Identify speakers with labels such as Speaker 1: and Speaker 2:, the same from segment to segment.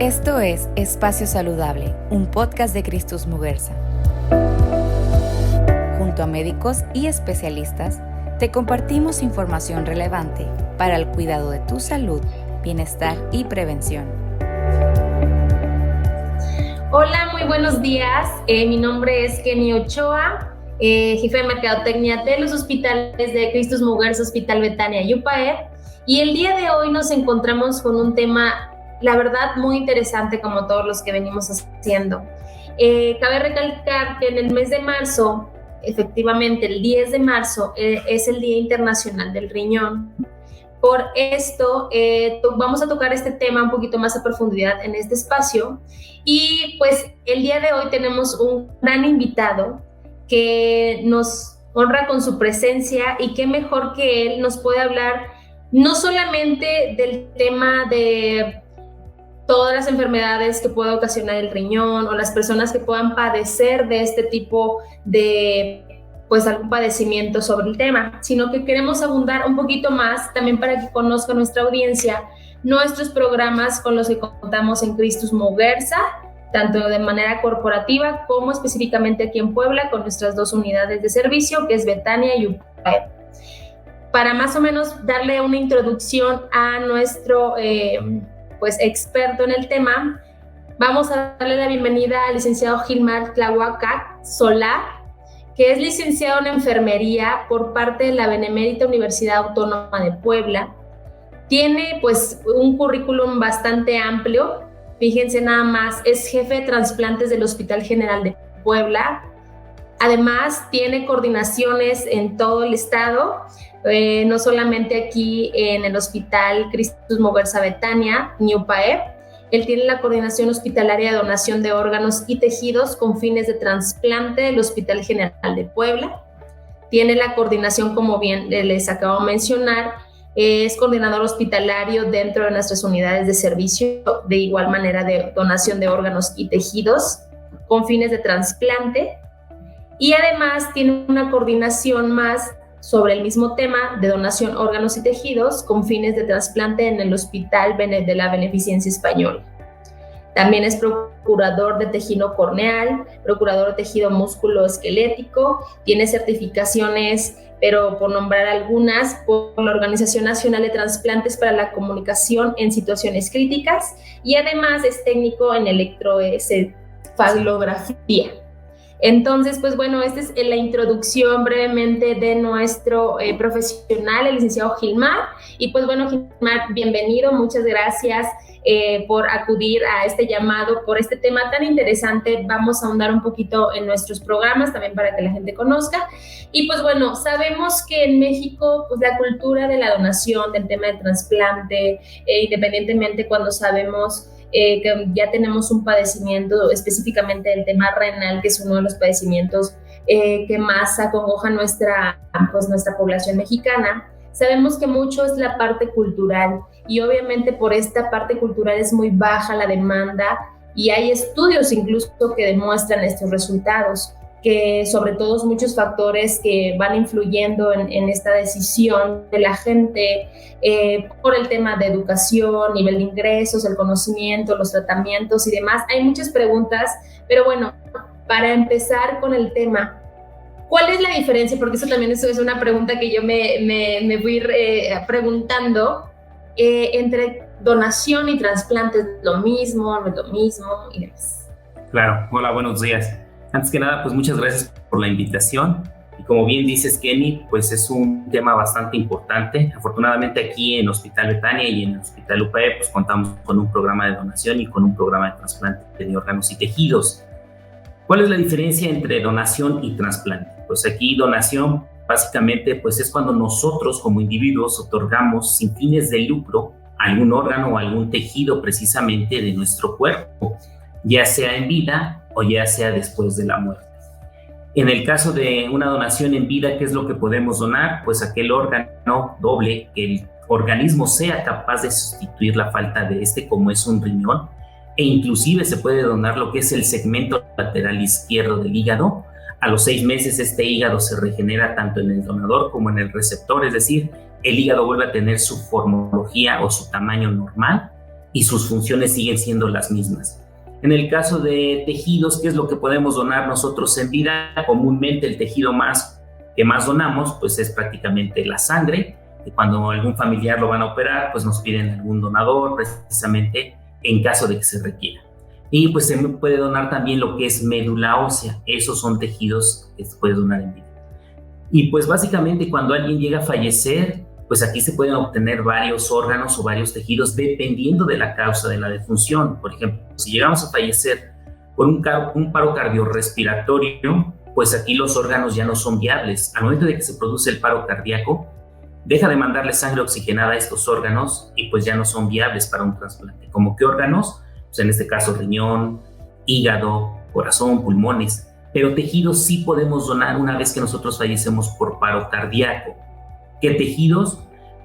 Speaker 1: Esto es Espacio Saludable, un podcast de Christus Muguerza. Junto a médicos y especialistas, te compartimos información relevante para el cuidado de tu salud, bienestar y prevención.
Speaker 2: Hola, muy buenos días. Mi nombre es Kenny Ochoa, jefe de Mercadotecnia de los hospitales de Christus Muguerza, Hospital Betania y UPAEP. Y el día de hoy nos encontramos con un tema, la verdad, muy interesante como todos los que venimos haciendo. Cabe recalcar que en el mes de marzo, efectivamente el 10 de marzo, es el Día Internacional del Riñón. Por esto vamos a tocar este tema un poquito más a profundidad en este espacio y pues el día de hoy tenemos un gran invitado que nos honra con su presencia y qué mejor que él nos puede hablar no solamente del tema de todas las enfermedades que puede ocasionar el riñón o las personas que puedan padecer de este tipo de pues algún padecimiento sobre el tema, sino que queremos abundar un poquito más también para que conozca nuestra audiencia nuestros programas con los que contamos en Christus Muguerza, tanto de manera corporativa como específicamente aquí en Puebla con nuestras dos unidades de servicio, que es Betania y UPAEP. Para más o menos darle una introducción a nuestro pues experto en el tema, vamos a darle la bienvenida al licenciado Gilmar Tlahuacac Solar, que es licenciado en enfermería por parte de la Benemérita Universidad Autónoma de Puebla. Tiene pues un currículum bastante amplio, fíjense nada más, es jefe de trasplantes del Hospital General de Puebla. Además tiene coordinaciones en todo el estado, no solamente aquí en el Hospital Christus Muguerza Betania, ni UPAEP. Él tiene la coordinación hospitalaria de donación de órganos y tejidos con fines de trasplante del Hospital General de Puebla. Tiene la coordinación, como bien les acabo de mencionar, es coordinador hospitalario dentro de nuestras unidades de servicio, de igual manera de donación de órganos y tejidos con fines de trasplante. Y además tiene una coordinación más sobre el mismo tema de donación órganos y tejidos con fines de trasplante en el Hospital de la Beneficencia Española. También es procurador de tejido corneal, procurador de tejido músculo-esquelético, tiene certificaciones, pero por nombrar algunas, por la Organización Nacional de Trasplantes para la Comunicación en Situaciones Críticas y además es técnico en electroencefalografía. Entonces, pues bueno, esta es la introducción brevemente de nuestro profesional, el licenciado Gilmar. Y pues bueno, Gilmar, bienvenido, muchas gracias por acudir a este llamado, por este tema tan interesante. Vamos a ahondar un poquito en nuestros programas también para que la gente conozca. Y pues bueno, sabemos que en México, pues la cultura de la donación, del tema del trasplante, independientemente cuando sabemos que ya tenemos un padecimiento específicamente del tema renal, que es uno de los padecimientos que más acongoja nuestra población mexicana. Sabemos que mucho es la parte cultural y obviamente por esta parte cultural es muy baja la demanda y hay estudios incluso que demuestran estos resultados, que sobre todo muchos factores que van influyendo en esta decisión de la gente por el tema de educación, nivel de ingresos, el conocimiento, los tratamientos y demás. Hay muchas preguntas, pero bueno, para empezar con el tema, ¿cuál es la diferencia? Porque eso también es una pregunta que yo me fui preguntando entre donación y trasplante. ¿Es lo mismo, no es lo mismo y demás?
Speaker 3: Claro, hola, buenos días. Antes que nada, pues muchas gracias por la invitación. Y como bien dices, Kenny, pues es un tema bastante importante. Afortunadamente aquí en Hospital Betania y en el Hospital UPAEP pues contamos con un programa de donación y con un programa de trasplante de órganos y tejidos. ¿Cuál es la diferencia entre donación y trasplante? Pues aquí donación básicamente pues es cuando nosotros como individuos otorgamos sin fines de lucro algún órgano o algún tejido precisamente de nuestro cuerpo, ya sea en vida o ya sea después de la muerte. En el caso de una donación en vida, ¿qué es lo que podemos donar? Pues aquel órgano doble que el organismo sea capaz de sustituir la falta de este, como es un riñón, e inclusive se puede donar lo que es el segmento lateral izquierdo del hígado. A los 6 meses este hígado se regenera tanto en el donador como en el receptor, es decir, el hígado vuelve a tener su formología o su tamaño normal y sus funciones siguen siendo las mismas. En el caso de tejidos, ¿qué es lo que podemos donar nosotros en vida? Comúnmente el tejido que más donamos pues es prácticamente la sangre, y cuando algún familiar lo van a operar, pues nos piden algún donador precisamente en caso de que se requiera. Y pues se puede donar también lo que es médula ósea. Esos son tejidos que se puede donar en vida. Y pues básicamente cuando alguien llega a fallecer, pues aquí se pueden obtener varios órganos o varios tejidos dependiendo de la causa de la defunción. Por ejemplo, si llegamos a fallecer por un paro cardiorrespiratorio, pues aquí los órganos ya no son viables. Al momento de que se produce el paro cardíaco, deja de mandarle sangre oxigenada a estos órganos y pues ya no son viables para un trasplante. ¿Cómo qué órganos? Pues en este caso riñón, hígado, corazón, pulmones. Pero tejidos sí podemos donar una vez que nosotros fallecemos por paro cardíaco. ¿Qué tejidos?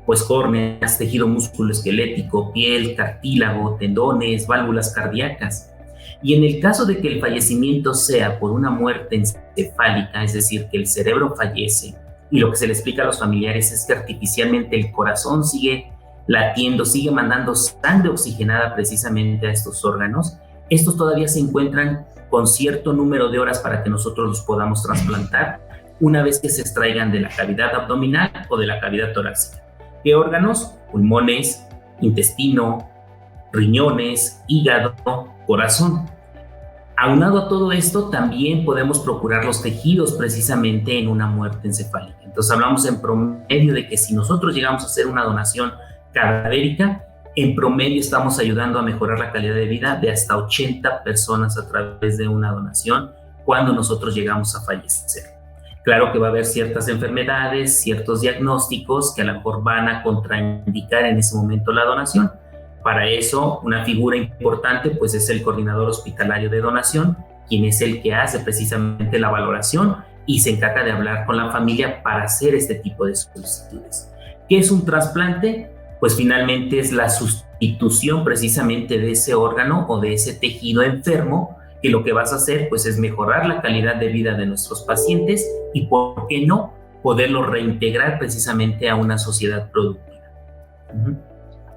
Speaker 3: Pues córneas, tejido musculoesquelético, piel, cartílago, tendones, válvulas cardíacas. Y en el caso de que el fallecimiento sea por una muerte encefálica, es decir, que el cerebro fallece, y lo que se le explica a los familiares es que artificialmente el corazón sigue latiendo, sigue mandando sangre oxigenada precisamente a estos órganos, estos todavía se encuentran con cierto número de horas para que nosotros los podamos trasplantar una vez que se extraigan de la cavidad abdominal o de la cavidad torácica. ¿Qué órganos? Pulmones, intestino, riñones, hígado, corazón. Aunado a todo esto, también podemos procurar los tejidos precisamente en una muerte encefálica. Entonces hablamos en promedio de que si nosotros llegamos a hacer una donación cadavérica, en promedio estamos ayudando a mejorar la calidad de vida de hasta 80 personas a través de una donación cuando nosotros llegamos a fallecer. Claro que va a haber ciertas enfermedades, ciertos diagnósticos que a lo mejor van a contraindicar en ese momento la donación. Para eso, una figura importante pues es el coordinador hospitalario de donación, quien es el que hace precisamente la valoración y se encarga de hablar con la familia para hacer este tipo de solicitudes. ¿Qué es un trasplante? Pues finalmente es la sustitución precisamente de ese órgano o de ese tejido enfermo, que lo que vas a hacer pues es mejorar la calidad de vida de nuestros pacientes y, ¿por qué no?, poderlo reintegrar precisamente a una sociedad productiva.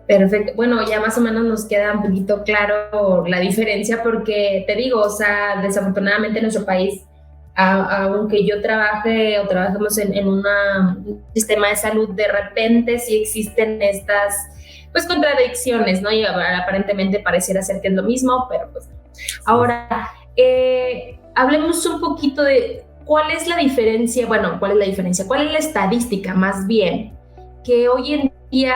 Speaker 2: Perfecto. Bueno, ya más o menos nos queda un poquito claro la diferencia porque te digo, o sea, desafortunadamente en nuestro país, aunque yo trabaje o trabajemos en un sistema de salud, de repente sí existen estas pues contradicciones, ¿no? Y aparentemente pareciera ser que es lo mismo, pero pues ahora hablemos un poquito de cuál es la diferencia, cuál es la estadística más bien que hoy en día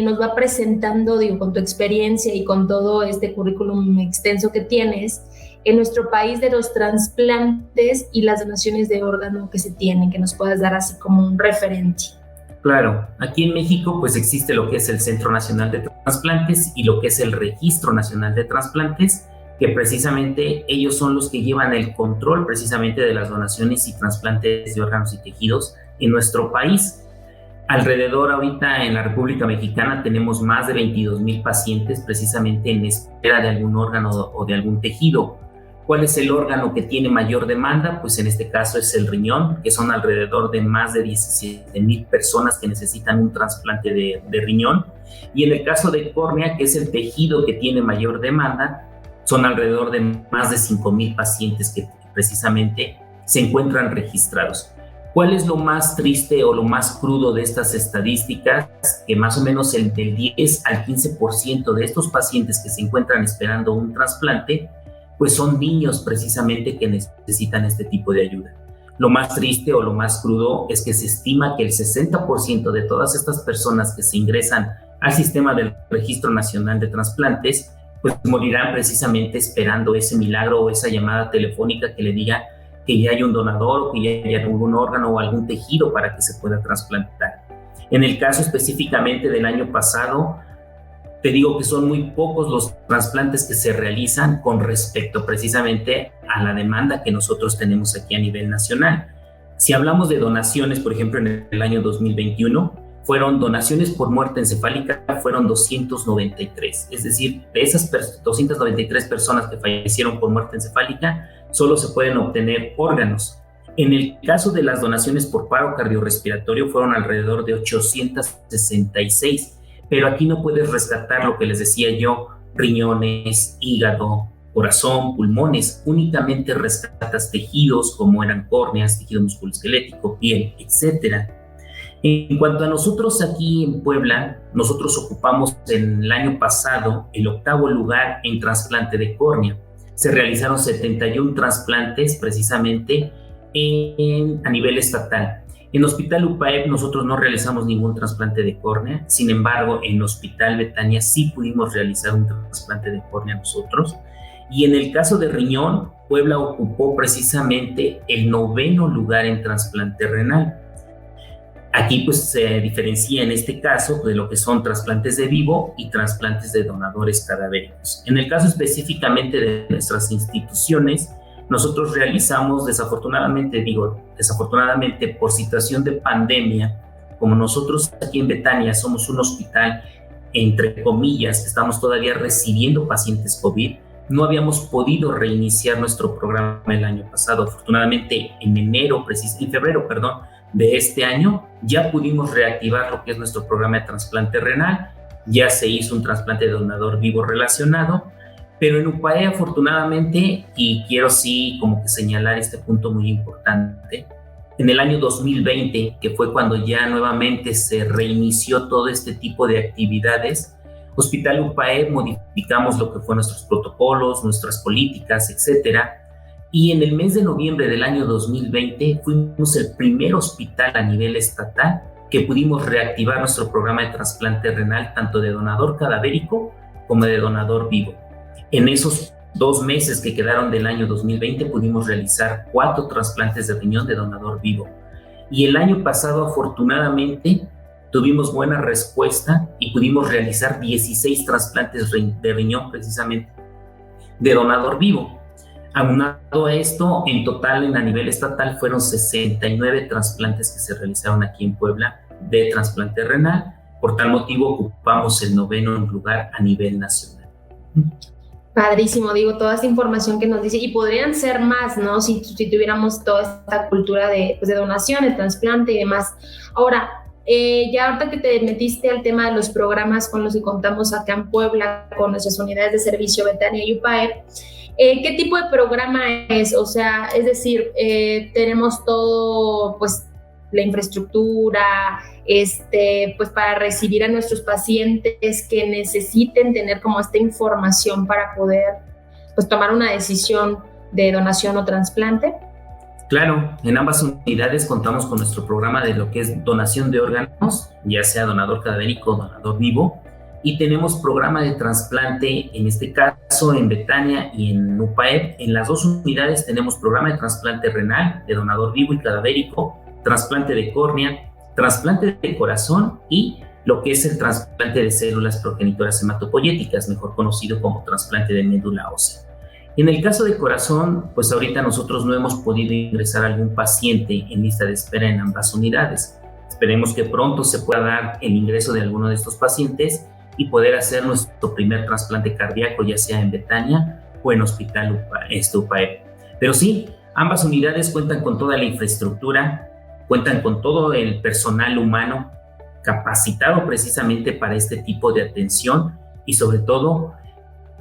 Speaker 2: nos va presentando, digo, con tu experiencia y con todo este currículum extenso que tienes en nuestro país de los trasplantes y las donaciones de órgano que se tienen, que nos puedas dar así como un referente.
Speaker 3: Claro, aquí en México pues existe lo que es el Centro Nacional de Trasplantes y lo que es el Registro Nacional de Trasplantes, que precisamente ellos son los que llevan el control precisamente de las donaciones y trasplantes de órganos y tejidos en nuestro país. Alrededor ahorita en la República Mexicana tenemos más de 22,000 pacientes precisamente en espera de algún órgano o de algún tejido. ¿Cuál es el órgano que tiene mayor demanda? Pues en este caso es el riñón, que son alrededor de más de 17,000 personas que necesitan un trasplante de riñón. Y en el caso de córnea, que es el tejido que tiene mayor demanda, son alrededor de más de 5,000 pacientes que precisamente se encuentran registrados. ¿Cuál es lo más triste o lo más crudo de estas estadísticas? Que más o menos del 10 al 15% de estos pacientes que se encuentran esperando un trasplante, pues son niños precisamente que necesitan este tipo de ayuda. Lo más triste o lo más crudo es que se estima que el 60% de todas estas personas que se ingresan al sistema del Registro Nacional de Trasplantes, pues morirán precisamente esperando ese milagro o esa llamada telefónica que le diga que ya hay un donador o que ya hay algún órgano o algún tejido para que se pueda trasplantar. En el caso específicamente del año pasado, te digo que son muy pocos los trasplantes que se realizan con respecto precisamente a la demanda que nosotros tenemos aquí a nivel nacional. Si hablamos de donaciones, por ejemplo, en el año 2021, fueron donaciones por muerte encefálica, fueron 293. Es decir, de esas 293 personas que fallecieron por muerte encefálica, solo se pueden obtener órganos. En el caso de las donaciones por paro cardiorrespiratorio, fueron alrededor de 866. pero aquí no puedes rescatar lo que les decía yo, riñones, hígado, corazón, pulmones, únicamente rescatas tejidos como eran córneas, tejido musculoesquelético, piel, etcétera. En cuanto a nosotros aquí en Puebla, nosotros ocupamos en el año pasado el 8º lugar en trasplante de córnea. Se realizaron 71 trasplantes precisamente a nivel estatal. En Hospital UPAEP nosotros no realizamos ningún trasplante de córnea, sin embargo en Hospital Betania sí pudimos realizar un trasplante de córnea nosotros. Y en el caso de riñón, Puebla ocupó precisamente el 9º lugar en trasplante renal. Aquí pues se diferencia en este caso de lo que son trasplantes de vivo y trasplantes de donadores cadavéricos. En el caso específicamente de nuestras instituciones, nosotros realizamos desafortunadamente por situación de pandemia, como nosotros aquí en Betania somos un hospital, entre comillas, estamos todavía recibiendo pacientes COVID, no habíamos podido reiniciar nuestro programa el año pasado. Afortunadamente en febrero de este año ya pudimos reactivar lo que es nuestro programa de trasplante renal, ya se hizo un trasplante de donador vivo relacionado, pero en UPAE afortunadamente, y quiero sí como que señalar este punto muy importante, en el año 2020, que fue cuando ya nuevamente se reinició todo este tipo de actividades, Hospital UPAE modificamos lo que fue nuestros protocolos, nuestras políticas, etcétera. Y en el mes de noviembre del año 2020 fuimos el primer hospital a nivel estatal que pudimos reactivar nuestro programa de trasplante renal, tanto de donador cadavérico como de donador vivo. En esos 2 meses que quedaron del año 2020 pudimos realizar 4 trasplantes de riñón de donador vivo. Y el año pasado, afortunadamente, tuvimos buena respuesta y pudimos realizar 16 trasplantes de riñón precisamente de donador vivo. Aunado a esto, en total, a nivel estatal, fueron 69 trasplantes que se realizaron aquí en Puebla de trasplante renal. Por tal motivo, ocupamos el 9º lugar a nivel nacional.
Speaker 2: Padrísimo, toda esta información que nos dice, y podrían ser más, ¿no? Si tuviéramos toda esta cultura de donación, de trasplante y demás. Ahora, ya ahorita que te metiste al tema de los programas con los que contamos acá en Puebla, con nuestras unidades de servicio Betania y UPAEP, ¿qué tipo de programa es? O sea, es decir, tenemos todo, pues, la infraestructura, pues, para recibir a nuestros pacientes que necesiten tener como esta información para poder, pues, tomar una decisión de donación o trasplante.
Speaker 3: Claro, en ambas unidades contamos con nuestro programa de lo que es donación de órganos, ya sea donador cadavérico o donador vivo, y tenemos programa de trasplante, en este caso en Betania y en UPAEP. En las 2 unidades tenemos programa de trasplante renal, de donador vivo y cadavérico, trasplante de córnea, trasplante de corazón y lo que es el trasplante de células progenitoras hematopoyéticas, mejor conocido como trasplante de médula ósea. En el caso de corazón, pues ahorita nosotros no hemos podido ingresar a algún paciente en lista de espera en ambas unidades. Esperemos que pronto se pueda dar el ingreso de alguno de estos pacientes y poder hacer nuestro primer trasplante cardíaco, ya sea en Betania o en Hospital UPAEP. Pero sí, ambas unidades cuentan con toda la infraestructura, cuentan con todo el personal humano capacitado precisamente para este tipo de atención y sobre todo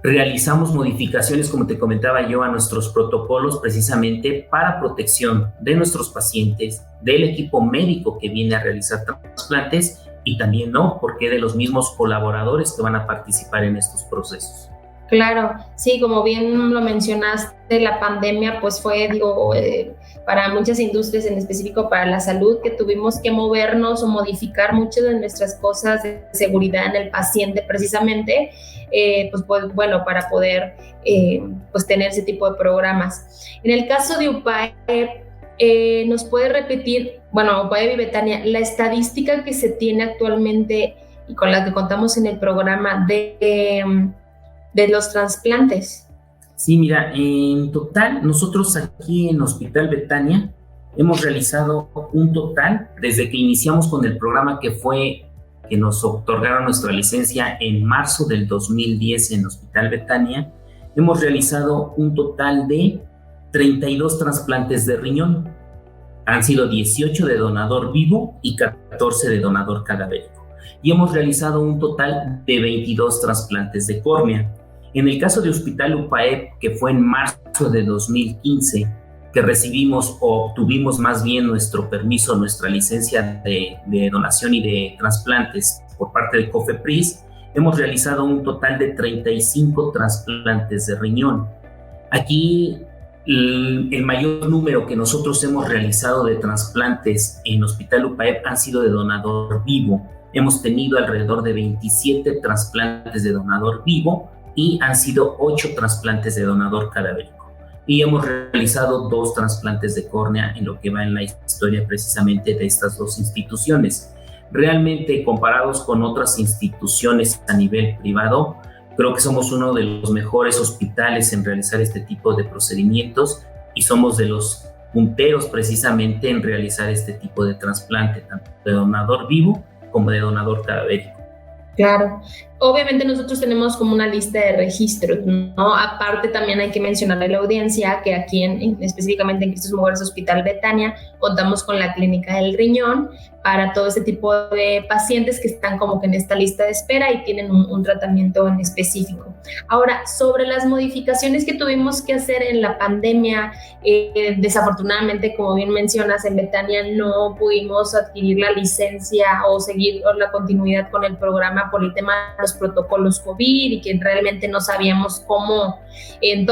Speaker 3: realizamos modificaciones, como te comentaba yo, a nuestros protocolos precisamente para protección de nuestros pacientes, del equipo médico que viene a realizar trasplantes y también, ¿no?, porque de los mismos colaboradores que van a participar en estos procesos.
Speaker 2: Claro, sí, como bien lo mencionaste, la pandemia pues fue, para muchas industrias, en específico para la salud, que tuvimos que movernos o modificar muchas de nuestras cosas de seguridad en el paciente precisamente, pues bueno, para poder pues tener ese tipo de programas. En el caso de UPAEP, ¿nos puede repetir, bueno, UPAEP y Betania, la estadística que se tiene actualmente y con la que contamos en el programa de los trasplantes?
Speaker 3: Sí, mira, en total, nosotros aquí en Hospital Betania hemos realizado un total, desde que iniciamos con el programa que nos otorgaron nuestra licencia en marzo del 2010 en Hospital Betania, hemos realizado un total de 32 trasplantes de riñón. Han sido 18 de donador vivo y 14 de donador cadavérico. y hemos realizado un total de 22 trasplantes de córnea. En el caso de Hospital UPAEP, que fue en marzo de 2015, que recibimos o obtuvimos más bien nuestro permiso, nuestra licencia de donación y de trasplantes por parte del COFEPRIS, hemos realizado un total de 35 trasplantes de riñón. Aquí el mayor número que nosotros hemos realizado de trasplantes en Hospital UPAEP han sido de donador vivo. Hemos tenido alrededor de 27 trasplantes de donador vivo y han sido 8 trasplantes de donador cadavérico. Y hemos realizado 2 trasplantes de córnea en lo que va en la historia precisamente de estas 2 instituciones. Realmente, comparados con otras instituciones a nivel privado, creo que somos uno de los mejores hospitales en realizar este tipo de procedimientos y somos de los punteros precisamente en realizar este tipo de trasplante, tanto de donador vivo como de donador cadavérico.
Speaker 2: Claro. Obviamente nosotros tenemos como una lista de registros, ¿no? Aparte también hay que mencionarle a la audiencia que aquí específicamente en Cristos Mujeres Hospital Betania contamos con la clínica del riñón para todo este tipo de pacientes que están como que en esta lista de espera y tienen un tratamiento en específico. Ahora, sobre las modificaciones que tuvimos que hacer en la pandemia, desafortunadamente, como bien mencionas, en Betania no pudimos adquirir la licencia o seguir la continuidad con el programa por el tema de los protocolos COVID y que realmente no sabíamos cómo en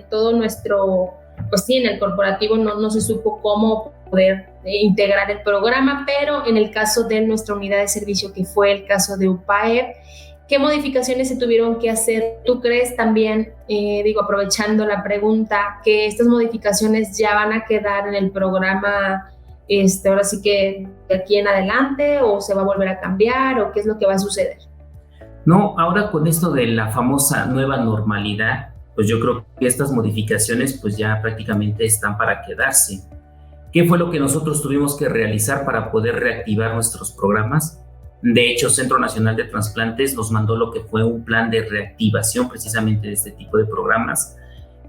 Speaker 2: todo nuestro, pues sí, en el corporativo no se supo cómo poder integrar el programa, pero en el caso de nuestra unidad de servicio, que fue el caso de UPAEP, ¿qué modificaciones se tuvieron que hacer? ¿Tú crees también, aprovechando la pregunta, que estas modificaciones ya van a quedar en el programa ahora sí que de aquí en adelante, o se va a volver a cambiar, o qué es lo que va a suceder?
Speaker 3: No, ahora con esto de la famosa nueva normalidad, pues yo creo que estas modificaciones pues ya prácticamente están para quedarse. ¿Qué fue lo que nosotros tuvimos que realizar para poder reactivar nuestros programas? De hecho, Centro Nacional de Trasplantes nos mandó lo que fue un plan de reactivación precisamente de este tipo de programas,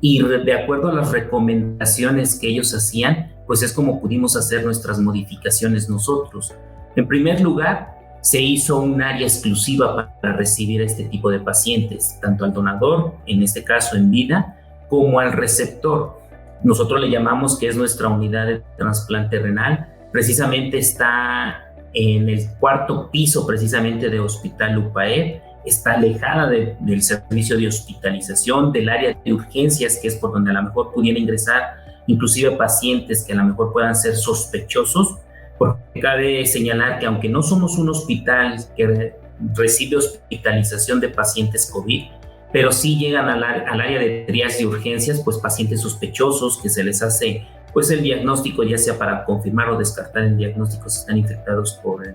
Speaker 3: y de acuerdo a las recomendaciones que ellos hacían, pues es como pudimos hacer nuestras modificaciones nosotros. En primer lugar, se hizo un área exclusiva para recibir a este tipo de pacientes, tanto al donador, en este caso en vida, como al receptor. Nosotros le llamamos que es nuestra unidad de trasplante renal. Precisamente está en el 4º piso precisamente de Hospital UPAEP, está alejada del servicio de hospitalización, del área de urgencias, que es por donde a lo mejor pudiera ingresar inclusive pacientes que a lo mejor puedan ser sospechosos, porque cabe señalar que aunque no somos un hospital que recibe hospitalización de pacientes COVID, pero sí llegan al área de triaje de urgencias, pues pacientes sospechosos que se les hace pues el diagnóstico, ya sea para confirmar o descartar el diagnóstico si están infectados por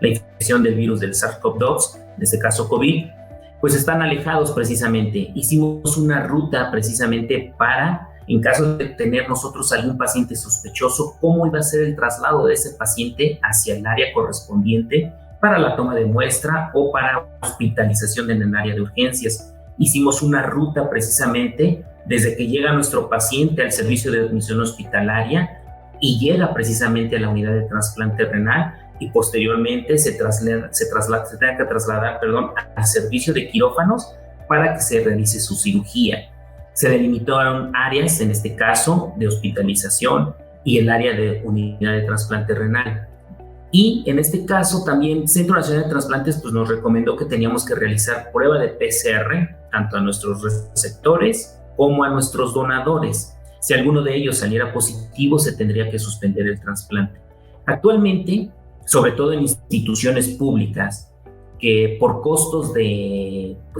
Speaker 3: la infección del virus del SARS-CoV-2, en este caso COVID, pues están alejados precisamente. Hicimos una ruta precisamente para, en caso de tener nosotros algún paciente sospechoso, cómo iba a ser el traslado de ese paciente hacia el área correspondiente para la toma de muestra o para hospitalización en el área de urgencias. Hicimos una ruta precisamente desde que llega nuestro paciente al servicio de admisión hospitalaria y llega precisamente a la unidad de trasplante renal, y posteriormente se tenga que trasladar al servicio de quirófanos para que se realice su cirugía. Se delimitaron áreas, en este caso, de hospitalización y el área de unidad de trasplante renal. Y en este caso también Centro Nacional de Trasplantes pues, nos recomendó que teníamos que realizar prueba de PCR tanto a nuestros receptores como a nuestros donadores. Si alguno de ellos saliera positivo, se tendría que suspender el trasplante. Actualmente, sobre todo en instituciones públicas, que por costos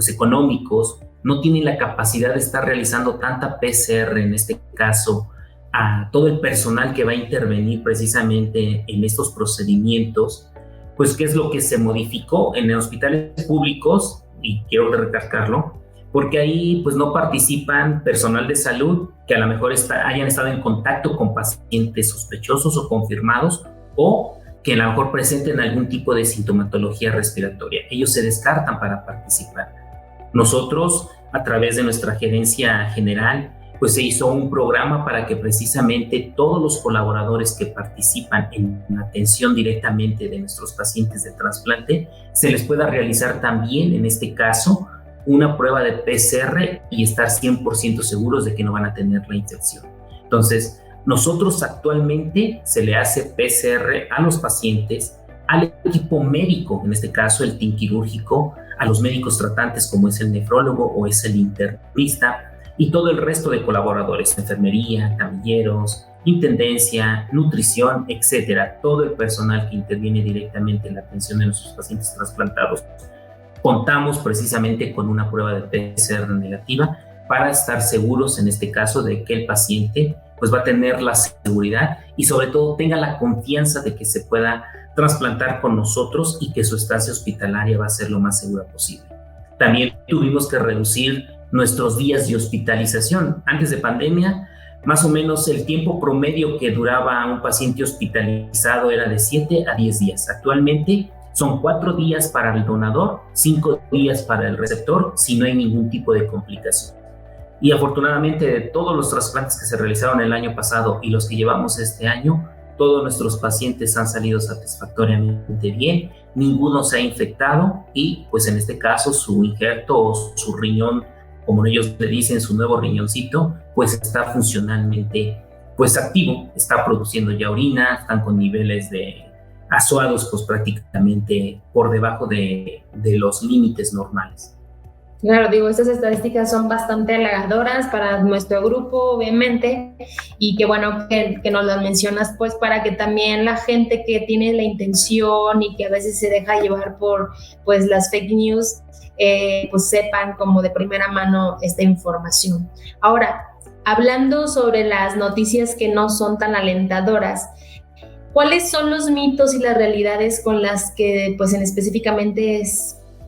Speaker 3: económicos no tienen la capacidad de estar realizando tanta PCR, en este caso, a todo el personal que va a intervenir precisamente en estos procedimientos, pues ¿qué es lo que se modificó en los hospitales públicos? Y quiero recalcarlo, porque ahí pues no participan personal de salud que a lo mejor hayan estado en contacto con pacientes sospechosos o confirmados, o que a lo mejor presenten algún tipo de sintomatología respiratoria. Ellos se descartan para participar. Nosotros, a través de nuestra gerencia general, pues se hizo un programa para que precisamente todos los colaboradores que participan en la atención directamente de nuestros pacientes de trasplante se les pueda realizar también, en este caso, una prueba de PCR y estar 100% seguros de que no van a tener la infección. Entonces, nosotros actualmente se le hace PCR a los pacientes, al equipo médico, en este caso el team quirúrgico, a los médicos tratantes como es el nefrólogo o es el internista y todo el resto de colaboradores, enfermería, camilleros, intendencia, nutrición, etcétera. Todo el personal que interviene directamente en la atención de nuestros pacientes trasplantados. Contamos precisamente con una prueba de PCR negativa para estar seguros, en este caso, de que el paciente pues va a tener la seguridad y sobre todo tenga la confianza de que se pueda trasplantar con nosotros y que su estancia hospitalaria va a ser lo más segura posible. También tuvimos que reducir nuestros días de hospitalización. Antes de pandemia, más o menos el tiempo promedio que duraba un paciente hospitalizado era de 7 a 10 días. Actualmente son 4 días para el donador, 5 días para el receptor, si no hay ningún tipo de complicación. Y afortunadamente, de todos los trasplantes que se realizaron el año pasado y los que llevamos este año, todos nuestros pacientes han salido satisfactoriamente bien, ninguno se ha infectado y pues en este caso su injerto o su riñón, como ellos le dicen, su nuevo riñoncito, pues está funcionalmente pues activo, está produciendo ya orina, están con niveles de azoados pues prácticamente por debajo de los límites normales.
Speaker 2: Claro, digo, estas estadísticas son bastante halagadoras para nuestro grupo, obviamente, y qué bueno que nos las mencionas, pues, para que también la gente que tiene la intención y que a veces se deja llevar por, pues, las fake news, pues, sepan como de primera mano esta información. Ahora, hablando sobre las noticias que no son tan alentadoras, ¿cuáles son los mitos y las realidades con las que, pues, específicamente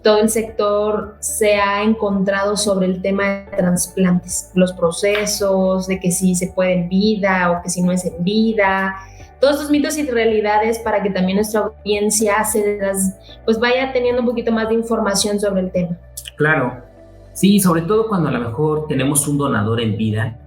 Speaker 2: todo el sector se ha encontrado sobre el tema de trasplantes, los procesos, de que si se puede en vida o que si no es en vida, todos estos mitos y realidades para que también nuestra audiencia pues vaya teniendo un poquito más de información sobre el tema?
Speaker 3: Claro, sí, sobre todo cuando a lo mejor tenemos un donador en vida,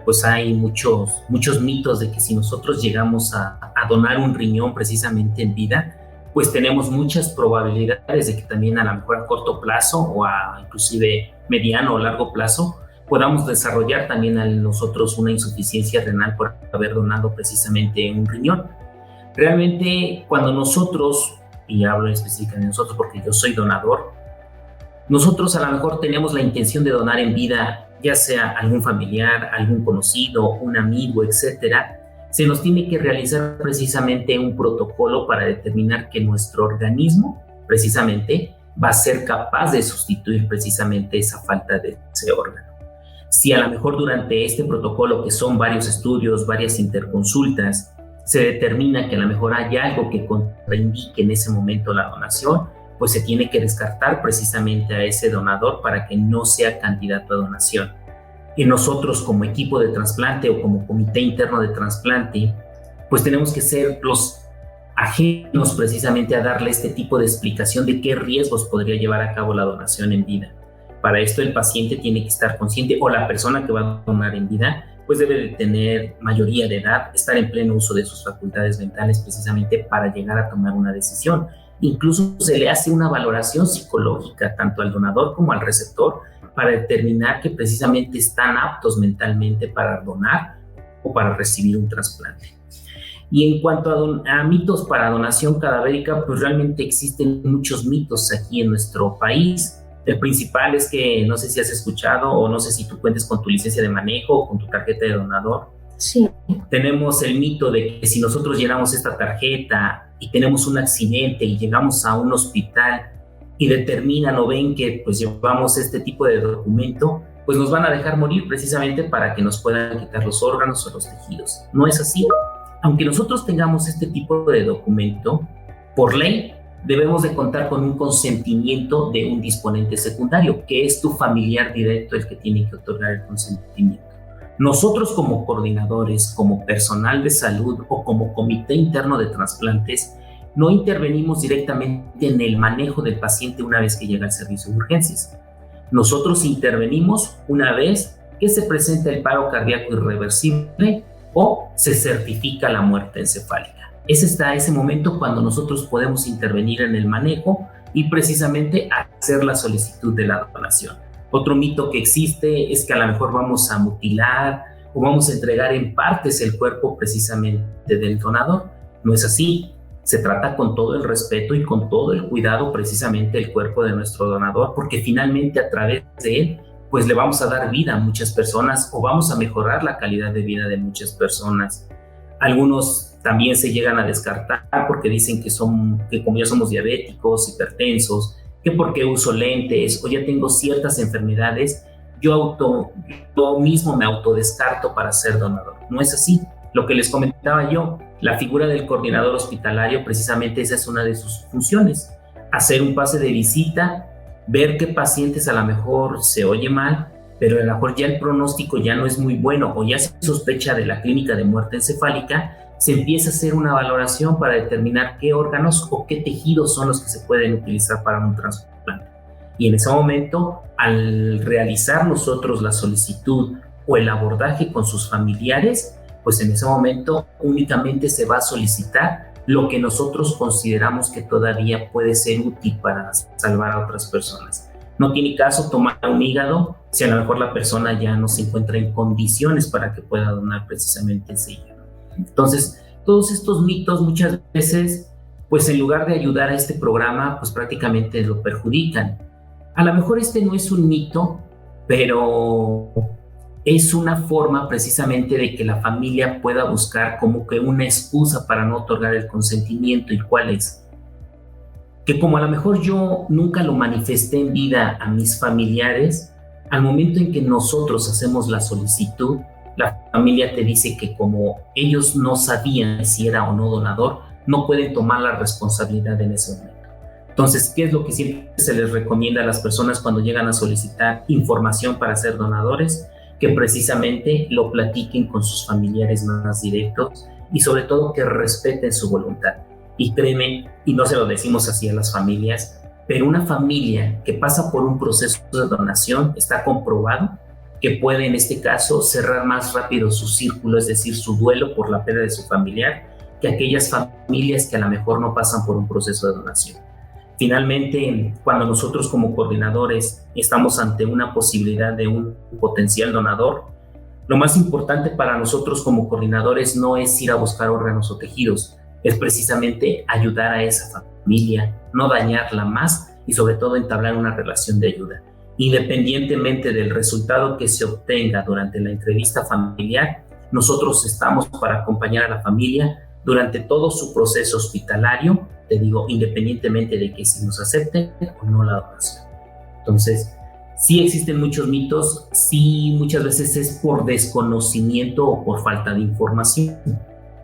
Speaker 3: pues hay muchos mitos de que si nosotros llegamos a donar un riñón precisamente en vida, pues tenemos muchas probabilidades de que también a lo mejor a corto plazo o a inclusive mediano o largo plazo podamos desarrollar también a nosotros una insuficiencia renal por haber donado precisamente un riñón. Realmente cuando nosotros, y hablo específicamente de nosotros porque yo soy donador, nosotros a lo mejor tenemos la intención de donar en vida, ya sea algún familiar, algún conocido, un amigo, etcétera, se nos tiene que realizar precisamente un protocolo para determinar que nuestro organismo precisamente va a ser capaz de sustituir precisamente esa falta de ese órgano. Si a lo mejor durante este protocolo, que son varios estudios, varias interconsultas, se determina que a lo mejor hay algo que contraindique en ese momento la donación, pues se tiene que descartar precisamente a ese donador para que no sea candidato a donación. Y nosotros como equipo de trasplante o como comité interno de trasplante, pues tenemos que ser los ajenos precisamente a darle este tipo de explicación de qué riesgos podría llevar a cabo la donación en vida. Para esto el paciente tiene que estar consciente, o la persona que va a donar en vida, pues debe de tener mayoría de edad, estar en pleno uso de sus facultades mentales precisamente para llegar a tomar una decisión. Incluso se le hace una valoración psicológica tanto al donador como al receptor para determinar que precisamente están aptos mentalmente para donar o para recibir un trasplante. Y en cuanto a mitos para donación cadavérica, pues realmente existen muchos mitos aquí en nuestro país. El principal es que, no sé si has escuchado o no sé si tú cuentes con tu licencia de manejo o con tu tarjeta de donador.
Speaker 2: Sí.
Speaker 3: Tenemos el mito de que si nosotros llenamos esta tarjeta y tenemos un accidente y llegamos a un hospital y determinan o ven que pues llevamos este tipo de documento, pues nos van a dejar morir precisamente para que nos puedan quitar los órganos o los tejidos. No es así. Aunque nosotros tengamos este tipo de documento, por ley debemos de contar con un consentimiento de un disponente secundario, que es tu familiar directo el que tiene que otorgar el consentimiento. Nosotros como coordinadores, como personal de salud o como comité interno de trasplantes, no intervenimos directamente en el manejo del paciente una vez que llega al servicio de urgencias. Nosotros intervenimos una vez que se presenta el paro cardíaco irreversible o se certifica la muerte encefálica. Es hasta ese momento cuando nosotros podemos intervenir en el manejo y precisamente hacer la solicitud de la donación. Otro mito que existe es que a lo mejor vamos a mutilar o vamos a entregar en partes el cuerpo precisamente del donador. No es así. Se trata con todo el respeto y con todo el cuidado precisamente el cuerpo de nuestro donador, porque finalmente a través de él pues le vamos a dar vida a muchas personas o vamos a mejorar la calidad de vida de muchas personas. Algunos también se llegan a descartar porque dicen que como ya somos diabéticos, hipertensos, que porque uso lentes o ya tengo ciertas enfermedades, yo mismo me autodescarto para ser donador. No es así. Lo que les comentaba yo, la figura del coordinador hospitalario, precisamente esa es una de sus funciones. Hacer un pase de visita, ver qué pacientes a lo mejor se oye mal, pero a lo mejor ya el pronóstico ya no es muy bueno o ya se sospecha de la clínica de muerte encefálica, se empieza a hacer una valoración para determinar qué órganos o qué tejidos son los que se pueden utilizar para un trasplante. Y en ese momento, al realizar nosotros la solicitud o el abordaje con sus familiares, pues en ese momento únicamente se va a solicitar lo que nosotros consideramos que todavía puede ser útil para salvar a otras personas. No tiene caso tomar un hígado si a lo mejor la persona ya no se encuentra en condiciones para que pueda donar precisamente ese hígado. Entonces, todos estos mitos muchas veces, pues en lugar de ayudar a este programa, pues prácticamente lo perjudican. A lo mejor este no es un mito, pero es una forma precisamente de que la familia pueda buscar como que una excusa para no otorgar el consentimiento. ¿Y cuál es? Que como a lo mejor yo nunca lo manifesté en vida a mis familiares, al momento en que nosotros hacemos la solicitud, la familia te dice que como ellos no sabían si era o no donador, no pueden tomar la responsabilidad en ese momento. Entonces, ¿qué es lo que siempre se les recomienda a las personas cuando llegan a solicitar información para ser donadores? Que precisamente lo platiquen con sus familiares más directos y sobre todo que respeten su voluntad. Y créeme, y no se lo decimos así a las familias, pero una familia que pasa por un proceso de donación está comprobado que puede en este caso cerrar más rápido su círculo, es decir, su duelo por la pérdida de su familiar, que aquellas familias que a lo mejor no pasan por un proceso de donación. Finalmente, cuando nosotros como coordinadores estamos ante una posibilidad de un potencial donador, lo más importante para nosotros como coordinadores no es ir a buscar órganos o tejidos, es precisamente ayudar a esa familia, no dañarla más y sobre todo entablar una relación de ayuda. Independientemente del resultado que se obtenga durante la entrevista familiar, nosotros estamos para acompañar a la familia durante todo su proceso hospitalario, te digo, independientemente de que si nos acepten o no la donación. Entonces, sí existen muchos mitos, sí muchas veces es por desconocimiento o por falta de información.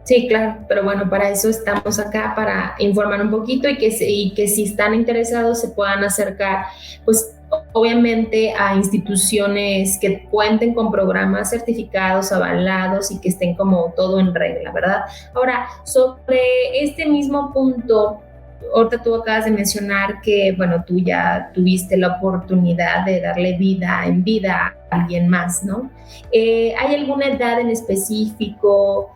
Speaker 2: Sí, claro, pero bueno, para eso estamos acá, para informar un poquito y que si están interesados se puedan acercar, pues obviamente a instituciones que cuenten con programas certificados, avalados y que estén como todo en regla, ¿verdad? Ahora, sobre este mismo punto, ahorita tú acabas de mencionar que, bueno, tú ya tuviste la oportunidad de darle vida a alguien más, ¿no? ¿Hay alguna edad en específico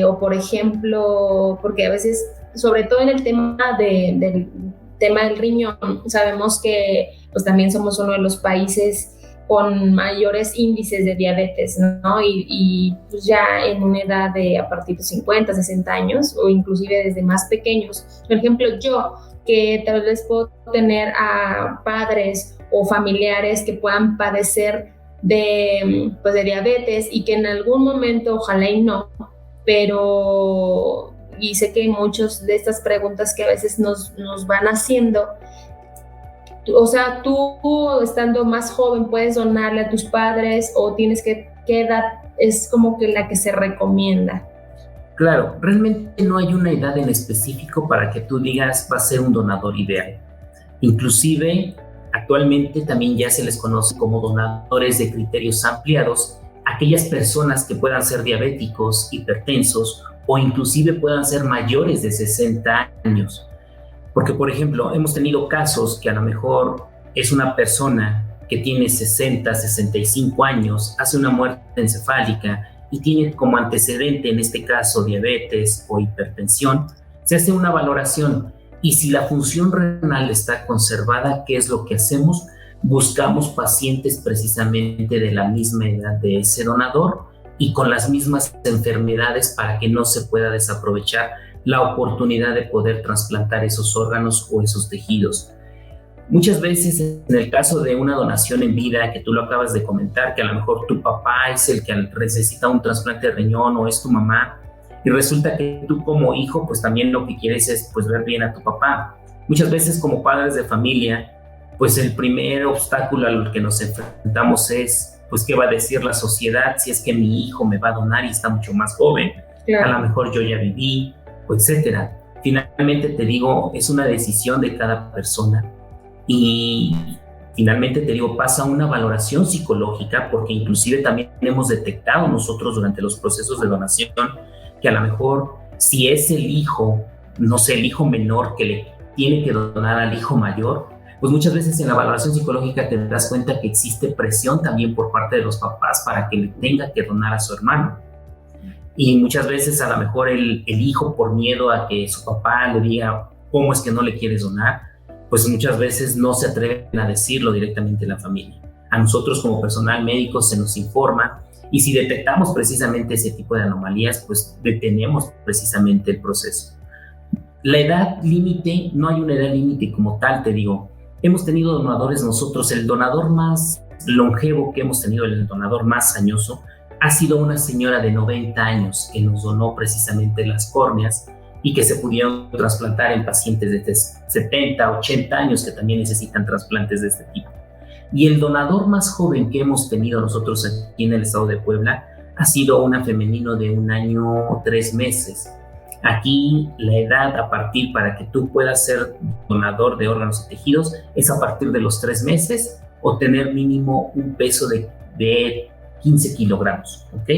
Speaker 2: o, por ejemplo, porque a veces, sobre todo en el tema del riñón, sabemos que pues también somos uno de los países con mayores índices de diabetes, ¿no? Y pues ya en una edad de a partir de 50, 60 años o inclusive desde más pequeños. Por ejemplo, yo que tal vez puedo tener a padres o familiares que puedan padecer de diabetes y que en algún momento, ojalá y no, pero y sé que muchas de estas preguntas que a veces nos van haciendo, o sea, tú estando más joven puedes donarle a tus padres o tienes ¿qué edad es como que la que se recomienda?
Speaker 3: Claro, realmente no hay una edad en específico para que tú digas va a ser un donador ideal. Inclusive, actualmente también ya se les conoce como donadores de criterios ampliados, aquellas personas que puedan ser diabéticos, hipertensos o inclusive puedan ser mayores de 60 años. Porque, por ejemplo, hemos tenido casos que a lo mejor es una persona que tiene 60, 65 años, hace una muerte encefálica y tiene como antecedente, en este caso, diabetes o hipertensión, se hace una valoración y si la función renal está conservada, ¿qué es lo que hacemos? Buscamos pacientes precisamente de la misma edad de ese donador y con las mismas enfermedades para que no se pueda desaprovechar la oportunidad de poder trasplantar esos órganos o esos tejidos. Muchas veces en el caso de una donación en vida, que tú lo acabas de comentar, que a lo mejor tu papá es el que necesita un trasplante de riñón o es tu mamá, y resulta que tú como hijo pues también lo que quieres es pues ver bien a tu papá. Muchas veces como padres de familia, pues el primer obstáculo al que nos enfrentamos es pues qué va a decir la sociedad si es que mi hijo me va a donar y está mucho más joven. Claro. A lo mejor yo ya viví, etcétera. Finalmente te digo, es una decisión de cada persona y finalmente te digo, pasa una valoración psicológica porque inclusive también hemos detectado nosotros durante los procesos de donación que a lo mejor si es el hijo, no sé, el hijo menor que le tiene que donar al hijo mayor, pues muchas veces en la valoración psicológica te das cuenta que existe presión también por parte de los papás para que le tenga que donar a su hermano. Y muchas veces a lo mejor el hijo, por miedo a que su papá le diga cómo es que no le quieres donar, pues muchas veces no se atreven a decirlo directamente a la familia. A nosotros como personal médico se nos informa y si detectamos precisamente ese tipo de anomalías, pues detenemos precisamente el proceso. La edad límite, no hay una edad límite como tal, te digo. Hemos tenido donadores nosotros, el donador más longevo que hemos tenido, el donador más añoso, ha sido una señora de 90 años que nos donó precisamente las córneas y que se pudieron trasplantar en pacientes de 70, 80 años que también necesitan trasplantes de este tipo. Y el donador más joven que hemos tenido nosotros aquí en el estado de Puebla ha sido una femenino de 1 año 3 meses. Aquí la edad a partir para que tú puedas ser donador de órganos y tejidos es a partir de los 3 meses o tener mínimo un peso de 15 kilogramos, ¿ok?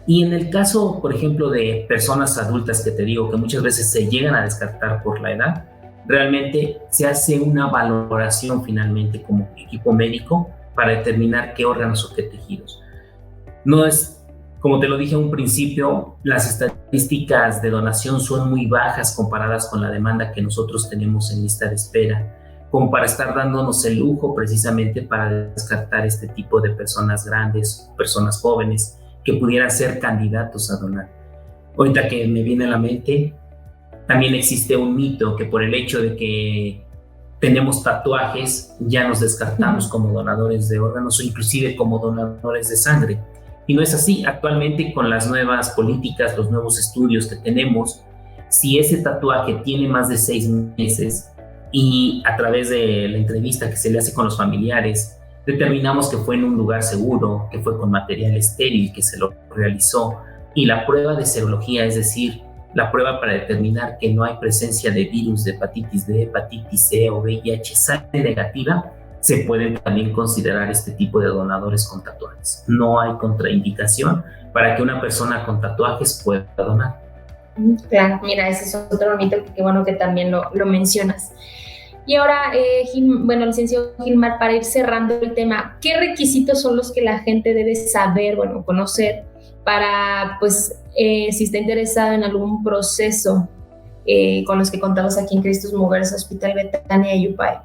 Speaker 3: Y en el caso, por ejemplo, de personas adultas que te digo que muchas veces se llegan a descartar por la edad, realmente se hace una valoración finalmente como equipo médico para determinar qué órganos o qué tejidos. No es, como te lo dije a un principio, las estadísticas de donación son muy bajas comparadas con la demanda que nosotros tenemos en lista de espera, como para estar dándonos el lujo precisamente para descartar este tipo de personas grandes, personas jóvenes, que pudieran ser candidatos a donar. Ahorita que me viene a la mente, también existe un mito que por el hecho de que tenemos tatuajes, ya nos descartamos como donadores de órganos o inclusive como donadores de sangre. Y no es así. Actualmente con las nuevas políticas, los nuevos estudios que tenemos, si ese tatuaje tiene más de 6 meses y a través de la entrevista que se le hace con los familiares, determinamos que fue en un lugar seguro, que fue con material estéril que se lo realizó y la prueba de serología, es decir, la prueba para determinar que no hay presencia de virus de hepatitis B, hepatitis C o VIH sale negativa, se pueden también considerar este tipo de donadores con tatuajes. No hay contraindicación para que una persona con tatuajes pueda donar.
Speaker 2: Claro, mira, ese es otro mito que bueno que también lo mencionas. Y ahora, licenciado Gilmar, para ir cerrando el tema, ¿qué requisitos son los que la gente debe saber, conocer para, si está interesado en algún proceso con los que contamos aquí en Cristus Mujeres Hospital Betania y Yupae?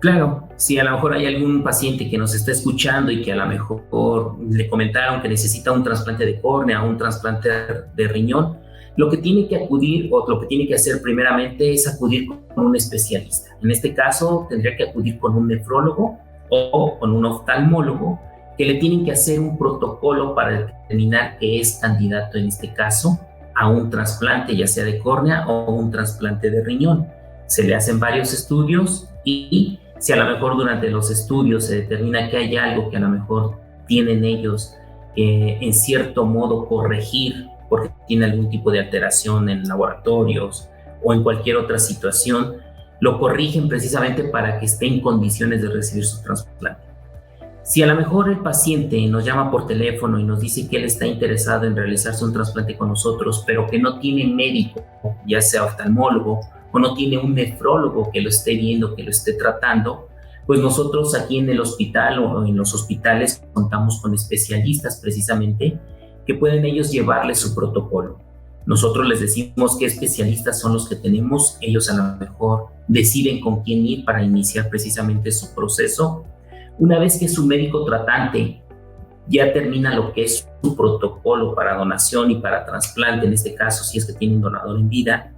Speaker 3: Claro, si a lo mejor hay algún paciente que nos está escuchando y que a lo mejor le comentaron que necesita un trasplante de córnea o un trasplante de riñón, lo que tiene que acudir o lo que tiene que hacer primeramente es acudir con un especialista. En este caso tendría que acudir con un nefrólogo o con un oftalmólogo que le tienen que hacer un protocolo para determinar que es candidato en este caso a un trasplante, ya sea de córnea o un trasplante de riñón. Se le hacen varios estudios y si a lo mejor durante los estudios se determina que hay algo que a lo mejor tienen ellos en cierto modo corregir porque tiene algún tipo de alteración en laboratorios o en cualquier otra situación, lo corrigen precisamente para que esté en condiciones de recibir su trasplante. Si a lo mejor el paciente nos llama por teléfono y nos dice que él está interesado en realizarse un trasplante con nosotros, pero que no tiene médico, ya sea oftalmólogo, o no tiene un nefrólogo que lo esté viendo, que lo esté tratando, pues nosotros aquí en el hospital o en los hospitales contamos con especialistas precisamente que pueden ellos llevarles su protocolo. Nosotros les decimos qué especialistas son los que tenemos, ellos a lo mejor deciden con quién ir para iniciar precisamente su proceso. Una vez que su médico tratante ya termina lo que es su protocolo para donación y para trasplante, en este caso si es que tiene un donador en vida,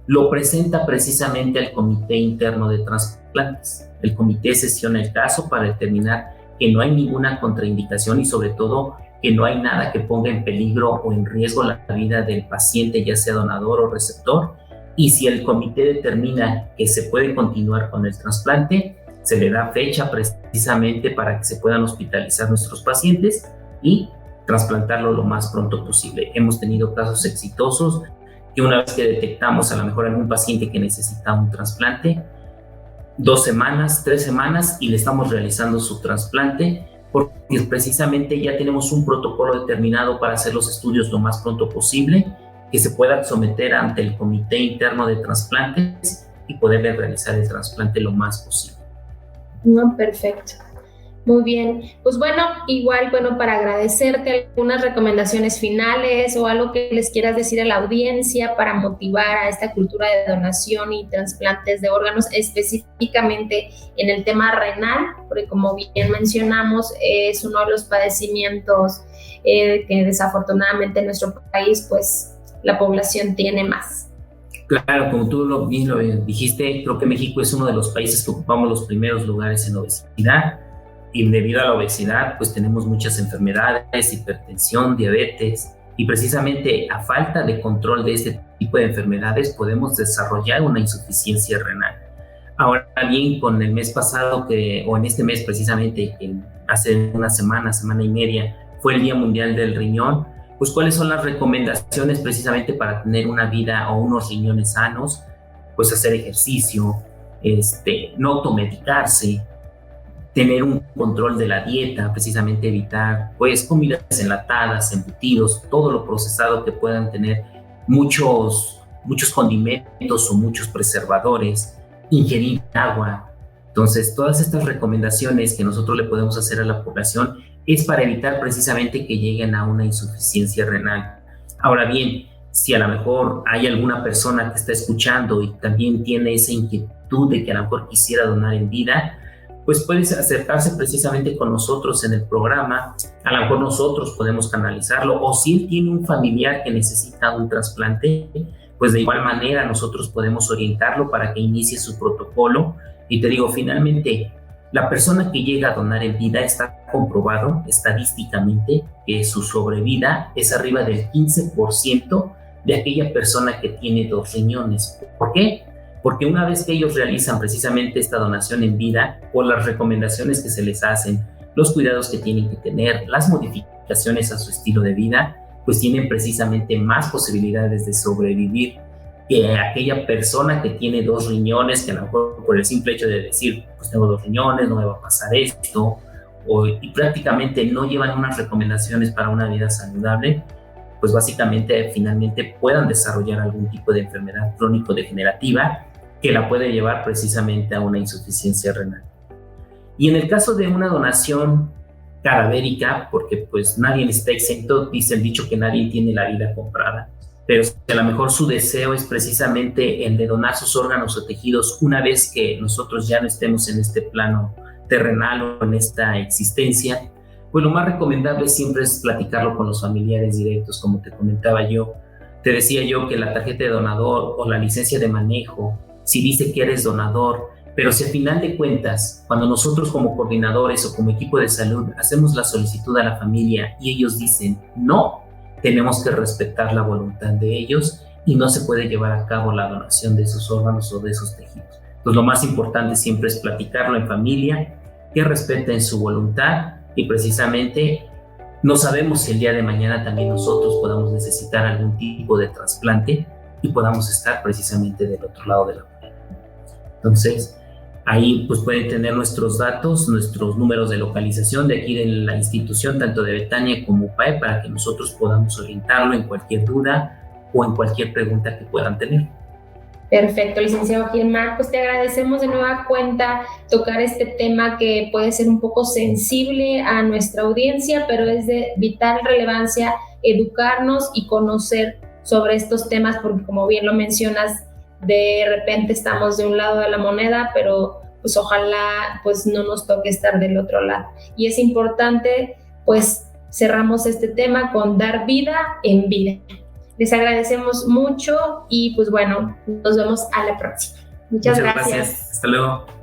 Speaker 3: lo presenta precisamente al comité interno de trasplantes. El comité sesiona el caso para determinar que no hay ninguna contraindicación y sobre todo que no hay nada que ponga en peligro o en riesgo la vida del paciente, ya sea donador o receptor. Y si el comité determina que se puede continuar con el trasplante, se le da fecha precisamente para que se puedan hospitalizar nuestros pacientes y trasplantarlo lo más pronto posible. Hemos tenido casos exitosos que una vez que detectamos a lo mejor algún paciente que necesita un trasplante, 2 semanas, 3 semanas y le estamos realizando su trasplante porque precisamente ya tenemos un protocolo determinado para hacer los estudios lo más pronto posible, que se pueda someter ante el comité interno de trasplantes y poderle realizar el trasplante lo más posible.
Speaker 2: No, perfecto. Muy bien. Pues bueno, igual, para agradecerte algunas recomendaciones finales o algo que les quieras decir a la audiencia para motivar a esta cultura de donación y trasplantes de órganos, específicamente en el tema renal, porque como bien mencionamos, es uno de los padecimientos que desafortunadamente en nuestro país, pues la población tiene más.
Speaker 3: Claro, como tú bien lo dijiste, creo que México es uno de los países que ocupamos los primeros lugares en obesidad. Y debido a la obesidad, pues tenemos muchas enfermedades, hipertensión, diabetes, y precisamente a falta de control de este tipo de enfermedades podemos desarrollar una insuficiencia renal. Ahora bien, con el mes pasado, o en este mes precisamente, que hace una semana y media, fue el Día Mundial del Riñón, pues ¿cuáles son las recomendaciones precisamente para tener una vida o unos riñones sanos? Pues hacer ejercicio, no automedicarse, tener un control de la dieta, precisamente evitar pues comidas enlatadas, embutidos, todo lo procesado que puedan tener muchos condimentos o muchos preservadores, ingerir agua. Entonces, todas estas recomendaciones que nosotros le podemos hacer a la población es para evitar precisamente que lleguen a una insuficiencia renal. Ahora bien, si a lo mejor hay alguna persona que está escuchando y también tiene esa inquietud de que a lo mejor quisiera donar en vida, pues puedes acercarse precisamente con nosotros en el programa. A lo mejor nosotros podemos canalizarlo, o si él tiene un familiar que necesita un trasplante, pues de igual manera nosotros podemos orientarlo para que inicie su protocolo. Y te digo, finalmente, la persona que llega a donar en vida está comprobado estadísticamente que su sobrevida es arriba del 15% de aquella persona que tiene 2 riñones. ¿Por qué? Porque una vez que ellos realizan precisamente esta donación en vida, por las recomendaciones que se les hacen, los cuidados que tienen que tener, las modificaciones a su estilo de vida, pues tienen precisamente más posibilidades de sobrevivir que aquella persona que tiene 2 riñones, que a lo mejor por el simple hecho de decir, pues tengo 2 riñones, no me va a pasar esto, y prácticamente no llevan unas recomendaciones para una vida saludable, pues básicamente finalmente puedan desarrollar algún tipo de enfermedad crónico-degenerativa que la puede llevar precisamente a una insuficiencia renal. Y en el caso de una donación cadavérica, porque pues nadie está exento, dice el dicho que nadie tiene la vida comprada, pero a lo mejor su deseo es precisamente el de donar sus órganos o tejidos una vez que nosotros ya no estemos en este plano terrenal o en esta existencia, pues lo más recomendable siempre es platicarlo con los familiares directos, como te comentaba yo. Te decía yo que la tarjeta de donador o la licencia de manejo, si dice que eres donador, pero si al final de cuentas, cuando nosotros como coordinadores o como equipo de salud hacemos la solicitud a la familia y ellos dicen no, tenemos que respetar la voluntad de ellos y no se puede llevar a cabo la donación de esos órganos o de esos tejidos. Entonces lo más importante siempre es platicarlo en familia, que respeten su voluntad y precisamente no sabemos si el día de mañana también nosotros podamos necesitar algún tipo de trasplante y podamos estar precisamente del otro lado de la moneda. Entonces, ahí pues pueden tener nuestros datos, nuestros números de localización de aquí de la institución, tanto de Betania como UPAE, para que nosotros podamos orientarlo en cualquier duda o en cualquier pregunta que puedan tener.
Speaker 2: Perfecto, licenciado Gilmar, pues te agradecemos de nueva cuenta tocar este tema que puede ser un poco sensible a nuestra audiencia, pero es de vital relevancia educarnos y conocer sobre estos temas, porque como bien lo mencionas, de repente estamos de un lado de la moneda, pero pues ojalá pues no nos toque estar del otro lado. Y es importante, pues cerramos este tema con dar vida en vida. Les agradecemos mucho y pues bueno, nos vemos a la próxima. Muchas gracias.
Speaker 3: Hasta luego.